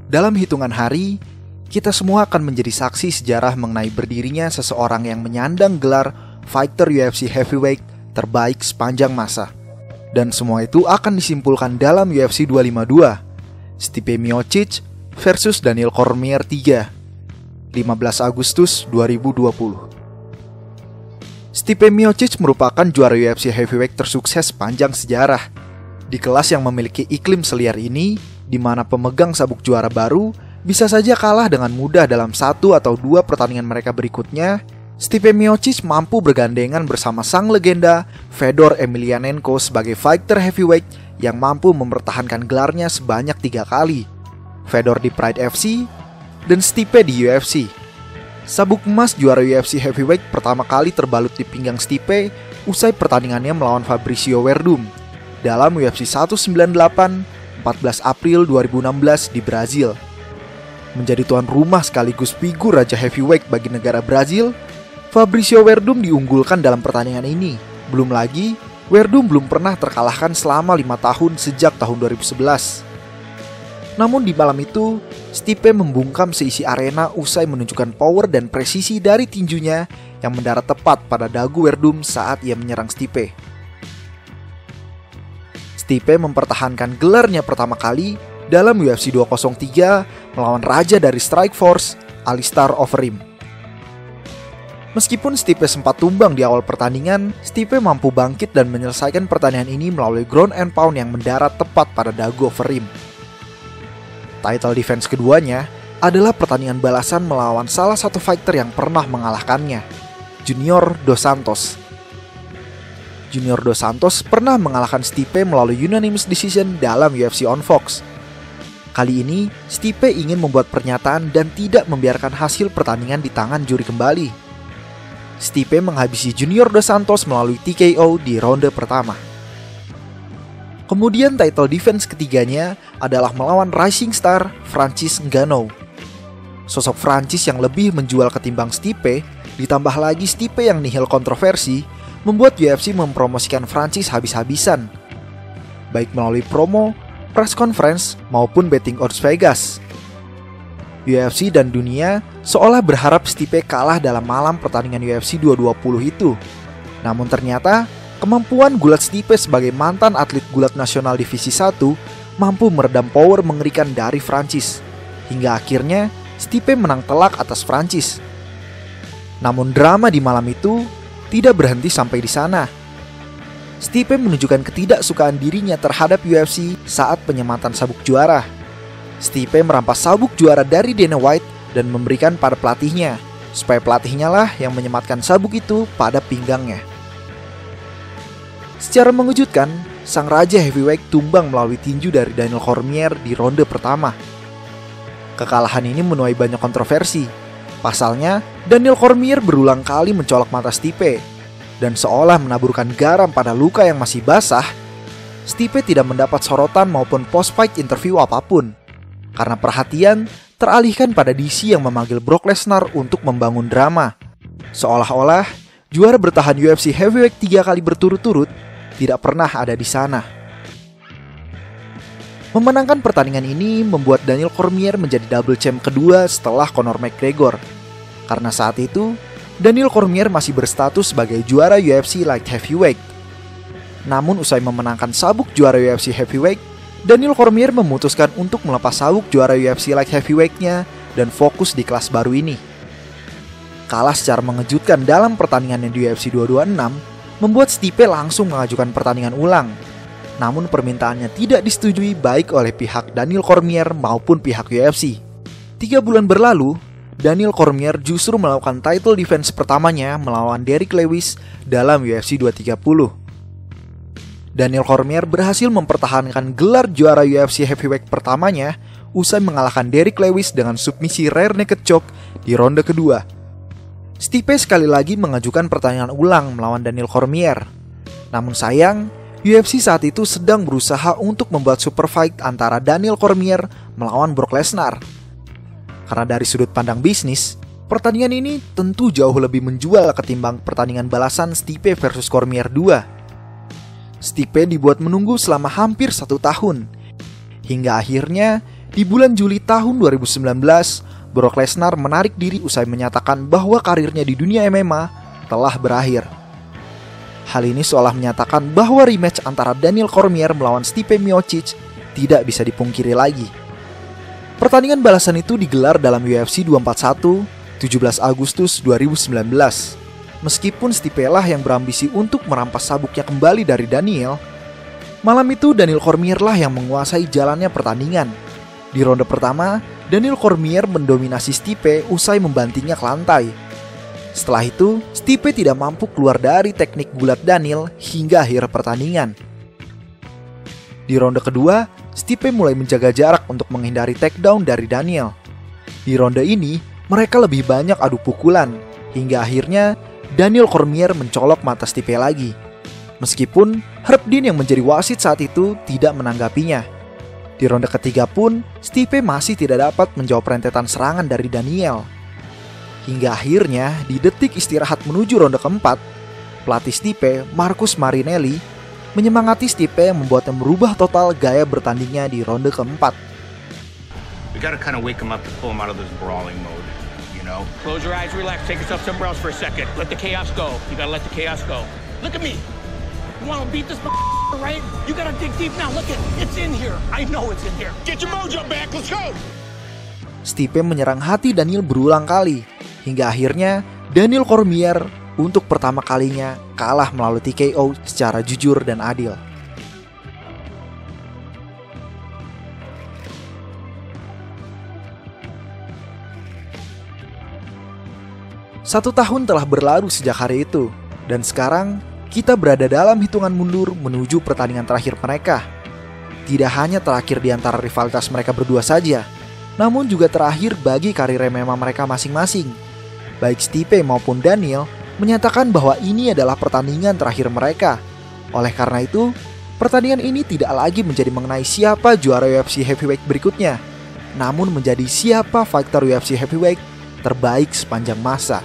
Dalam hitungan hari, kita semua akan menjadi saksi sejarah mengenai berdirinya seseorang yang menyandang gelar fighter UFC heavyweight terbaik sepanjang masa. Dan semua itu akan disimpulkan dalam UFC 252, Stipe Miocic versus Daniel Cormier 3, 15 Agustus 2020. Stipe Miocic merupakan juara UFC heavyweight tersukses sepanjang sejarah. Di kelas yang memiliki iklim seliar ini, di mana pemegang sabuk juara baru bisa saja kalah dengan mudah dalam 1 atau 2 pertandingan mereka berikutnya, Stipe Miocic mampu bergandengan bersama sang legenda Fedor Emelianenko sebagai fighter heavyweight yang mampu mempertahankan gelarnya sebanyak 3 kali. Fedor di Pride FC dan Stipe di UFC. Sabuk emas juara UFC heavyweight pertama kali terbalut di pinggang Stipe usai pertandingannya melawan Fabricio Werdum dalam UFC 198 14 April 2016 di Brazil. Menjadi tuan rumah sekaligus figur raja heavyweight bagi negara Brazil, Fabricio Werdum diunggulkan dalam pertandingan ini. Belum lagi, Werdum belum pernah terkalahkan selama 5 tahun sejak tahun 2011. Namun di malam itu, Stipe membungkam seisi arena usai menunjukkan power dan presisi dari tinjunya yang mendarat tepat pada dagu Werdum saat ia menyerang Stipe. Stipe mempertahankan gelarnya pertama kali dalam UFC 203 melawan raja dari Strikeforce, Alistair Overeem. Meskipun Stipe sempat tumbang di awal pertandingan, Stipe mampu bangkit dan menyelesaikan pertandingan ini melalui ground and pound yang mendarat tepat pada dagu Overeem. Title defense keduanya adalah pertandingan balasan melawan salah satu fighter yang pernah mengalahkannya, Junior Dos Santos. Junior Dos Santos pernah mengalahkan Stipe melalui unanimous decision dalam UFC on Fox. Kali ini, Stipe ingin membuat pernyataan dan tidak membiarkan hasil pertandingan di tangan juri kembali. Stipe menghabisi Junior Dos Santos melalui TKO di ronde pertama. Kemudian title defense ketiganya adalah melawan rising star Francis Ngannou. Sosok Francis yang lebih menjual ketimbang Stipe, ditambah lagi Stipe yang nihil kontroversi, membuat UFC mempromosikan Francis habis-habisan, baik melalui promo, press conference, maupun betting odds Vegas. UFC dan dunia seolah berharap Stipe kalah dalam malam pertandingan UFC 220 itu. Namun ternyata, kemampuan gulat Stipe sebagai mantan atlet gulat nasional divisi 1 mampu meredam power mengerikan dari Francis. Hingga akhirnya, Stipe menang telak atas Francis. Namun drama di malam itu tidak berhenti sampai di sana. Stipe menunjukkan ketidaksukaan dirinya terhadap UFC saat penyematan sabuk juara. Stipe merampas sabuk juara dari Dana White dan memberikan pada pelatihnya, supaya pelatihnya lah yang menyematkan sabuk itu pada pinggangnya. Secara mengejutkan, sang raja heavyweight tumbang melalui tinju dari Daniel Cormier di ronde pertama. Kekalahan ini menuai banyak kontroversi. Pasalnya, Daniel Cormier berulang kali mencolok mata Stipe, dan seolah menaburkan garam pada luka yang masih basah. Stipe tidak mendapat sorotan maupun post-fight interview apapun, karena perhatian teralihkan pada DC yang memanggil Brock Lesnar untuk membangun drama. Seolah-olah juara bertahan UFC heavyweight 3 kali berturut-turut tidak pernah ada di sana. Memenangkan pertandingan ini membuat Daniel Cormier menjadi double champ kedua setelah Conor McGregor. Karena saat itu, Daniel Cormier masih berstatus sebagai juara UFC light heavyweight. Namun usai memenangkan sabuk juara UFC heavyweight, Daniel Cormier memutuskan untuk melepas sabuk juara UFC light heavyweight-nya dan fokus di kelas baru ini. Kalah secara mengejutkan dalam pertandingan di UFC 226, membuat Stipe langsung mengajukan pertandingan ulang. Namun permintaannya tidak disetujui baik oleh pihak Daniel Cormier maupun pihak UFC. 3 bulan berlalu, Daniel Cormier justru melakukan title defense pertamanya melawan Derrick Lewis dalam UFC 230. Daniel Cormier berhasil mempertahankan gelar juara UFC heavyweight pertamanya usai mengalahkan Derrick Lewis dengan submisi rear naked choke di ronde kedua. Stipe sekali lagi mengajukan pertandingan ulang melawan Daniel Cormier. Namun sayang, UFC saat itu sedang berusaha untuk membuat super fight antara Daniel Cormier melawan Brock Lesnar. Karena dari sudut pandang bisnis, pertandingan ini tentu jauh lebih menjual ketimbang pertandingan balasan Stipe versus Cormier 2. Stipe dibuat menunggu selama hampir 1 tahun, hingga akhirnya Di bulan Juli tahun 2019, Brock Lesnar menarik diri usai menyatakan bahwa karirnya di dunia MMA telah berakhir. Hal ini seolah menyatakan bahwa rematch antara Daniel Cormier melawan Stipe Miocic tidak bisa dipungkiri lagi. Pertandingan balasan itu digelar dalam UFC 241, 17 Agustus 2019. Meskipun Stipe lah yang berambisi untuk merampas sabuknya kembali dari Daniel, malam itu Daniel Cormier lah yang menguasai jalannya pertandingan. Di ronde pertama, Daniel Cormier mendominasi Stipe usai membantingnya ke lantai. Setelah itu, Stipe tidak mampu keluar dari teknik gulat Daniel hingga akhir pertandingan. Di ronde kedua, Stipe mulai menjaga jarak untuk menghindari takedown dari Daniel. Di ronde ini, mereka lebih banyak adu pukulan, hingga akhirnya Daniel Cormier mencolok mata Stipe lagi. Meskipun Herb Dean yang menjadi wasit saat itu tidak menanggapinya. Di ronde ketiga pun, Stipe masih tidak dapat menjawab rentetan serangan dari Daniel. Hingga akhirnya, di detik istirahat menuju ronde keempat, pelatih Stipe, Marcus Marinelli, menyemangati Stipe yang membuatnya merubah total gaya bertandingnya di ronde keempat. We gotta kind of wake him up to pull him out of this brawling mode, you know? Close your eyes, relax, take yourself somewhere else for a second. Let the chaos go. You gotta let the chaos go. Look at me. You wanna beat this right? You gotta dig deep now. Look at it's in here. I know it's in here. Get your mojo back. Let's go. Stipe menyerang hati Daniel berulang kali, hingga akhirnya Daniel Cormier untuk pertama kalinya kalah melalui TKO secara jujur dan adil. Satu tahun telah berlalu sejak hari itu, dan sekarang kita berada dalam hitungan mundur menuju pertandingan terakhir mereka. Tidak hanya terakhir di antara rivalitas mereka berdua saja, namun juga terakhir bagi karir MMA mereka masing-masing. Baik Stipe maupun Daniel menyatakan bahwa ini adalah pertandingan terakhir mereka. Oleh karena itu, pertandingan ini tidak lagi menjadi mengenai siapa juara UFC Heavyweight berikutnya, namun menjadi siapa fighter UFC Heavyweight terbaik sepanjang masa.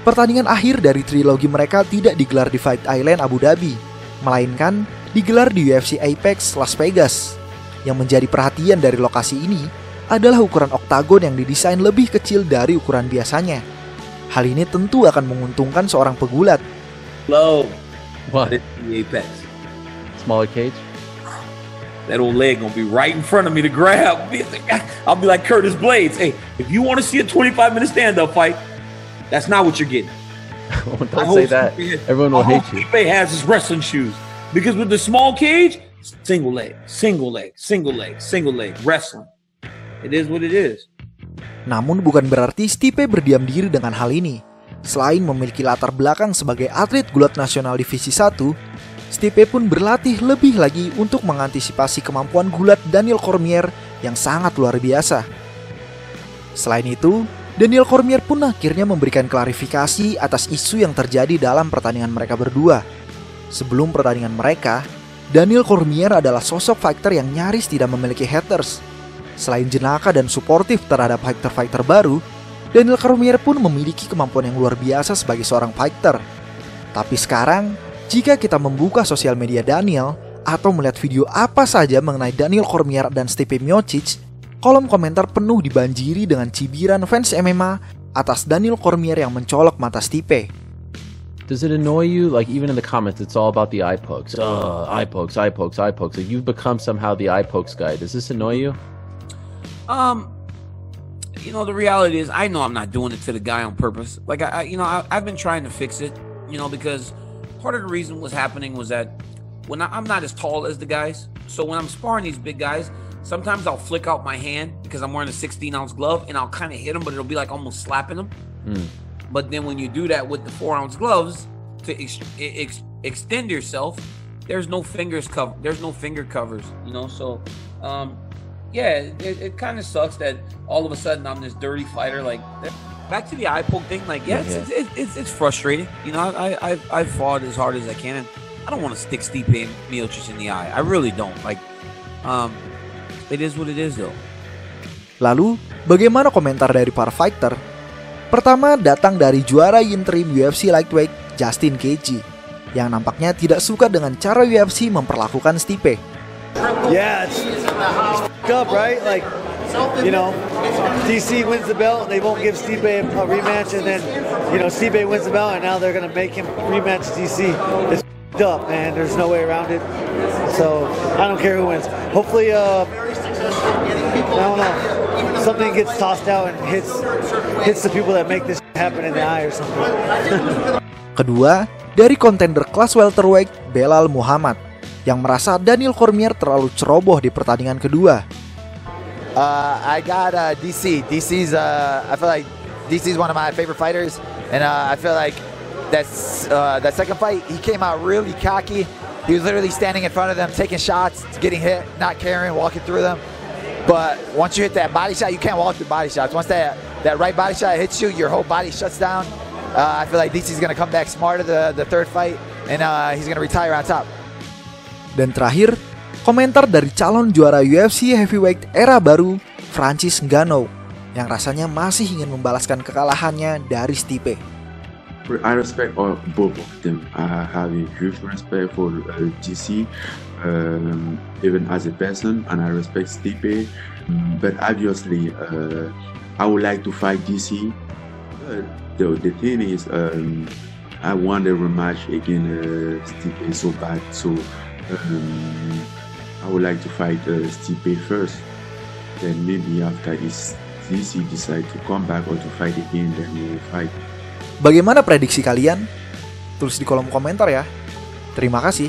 Pertandingan akhir dari trilogi mereka tidak digelar di Fight Island Abu Dhabi, melainkan digelar di UFC Apex Las Vegas. Yang menjadi perhatian dari lokasi ini adalah ukuran oktagon yang didesain lebih kecil dari ukuran biasanya. Hal ini tentu akan menguntungkan seorang pegulat. Low. What? The Apex. Smaller cage? That old leg gonna be right in front of me to grab. I'll be like Curtis Blades. Hey, if you want to see a 25-minute stand-up fight, that's not what you're getting. Don't say that. Everyone will hate you. Stipe has his wrestling shoes. Because with the small cage, single leg, single leg, single leg, single leg, wrestling. It is what it is. Namun bukan berarti Stipe berdiam diri dengan hal ini. Selain memiliki latar belakang sebagai atlet gulat nasional divisi 1, Stipe pun berlatih lebih lagi untuk mengantisipasi kemampuan gulat Daniel Cormier yang sangat luar biasa. Selain itu, Daniel Cormier pun akhirnya memberikan klarifikasi atas isu yang terjadi dalam pertandingan mereka berdua. Sebelum pertandingan mereka, Daniel Cormier adalah sosok fighter yang nyaris tidak memiliki haters. Selain jenaka dan suportif terhadap fighter-fighter baru, Daniel Cormier pun memiliki kemampuan yang luar biasa sebagai seorang fighter. Tapi sekarang, jika kita membuka sosial media Daniel atau melihat video apa saja mengenai Daniel Cormier dan Stipe Miocic, kolom komentar penuh dibanjiri dengan cibiran fans MMA atas Daniel Cormier yang mencolok mata Stipe. Does it annoy you? Like, even in the comments, it's all about the eye pokes. Eye pokes, eye pokes, eye pokes. Like, you've become somehow the eye pokes guy. Does this annoy you? You know, the reality is, I know I'm not doing it to the guy on purpose. Like, I've been trying to fix it, you know, because part of the reason what's happening was that when I'm not as tall as the guys, so when I'm sparring these big guys, sometimes I'll flick out my hand because I'm wearing a 16-ounce glove, and I'll kind of hit them, but it'll be like almost slapping them. But then when you do that with the 4-ounce gloves to extend yourself, there's no fingers cover. There's no finger covers, you know. So, yeah, it kind of sucks that all of a sudden I'm this dirty fighter. Like, back to the eye poke thing. Like, yeah, it's frustrating. You know, I've fought as hard as I can, and I don't want to stick Stipe Miocic in the eye. I really don't. Like, it is what it is, though. Lalu, bagaimana komentar dari para fighter? Pertama datang dari juara interim UFC Lightweight Justin Gaethje, yang nampaknya tidak suka dengan cara UFC memperlakukan Stipe. Yeah, up, right? Like, you know, DC wins the belt, and they won't give Stipe a rematch, and then, you know, Stipe wins the belt, and now they're gonna make him rematch DC. It's up, man. There's no way around it. So I don't care who wins. Hopefully, I don't know, something gets tossed out and hits the people that make this happen in the eye or something. Kedua, dari kontender kelas welterweight Belal Muhammad yang merasa Daniel Cormier terlalu ceroboh di pertandingan kedua. I got DC. I feel like DC is one of my favorite fighters, and I feel like that second fight he came out really cocky. He was literally standing in front of them, taking shots, getting hit, not caring, walking through them. But once you hit that body shot, you can't walk through body shots. Once that right body shot hits you, your whole body shuts down. I feel like DC's gonna come back smarter the third fight, and he's gonna retire on top. Dan terakhir, komentar dari calon juara UFC Heavyweight era baru, Francis Ngannou, yang rasanya masih ingin membalaskan kekalahannya dari Stipe. I respect both of them. I have a huge respect for GC, even as a person, and I respect Stipe. But obviously, I would like to fight DC. The thing is, I want a rematch against Stipe so bad. So I would like to fight Stipe first. Then maybe after this, DC decide to come back or to fight again, then we will fight. Bagaimana prediksi kalian? Tulis di kolom komentar ya. Terima kasih.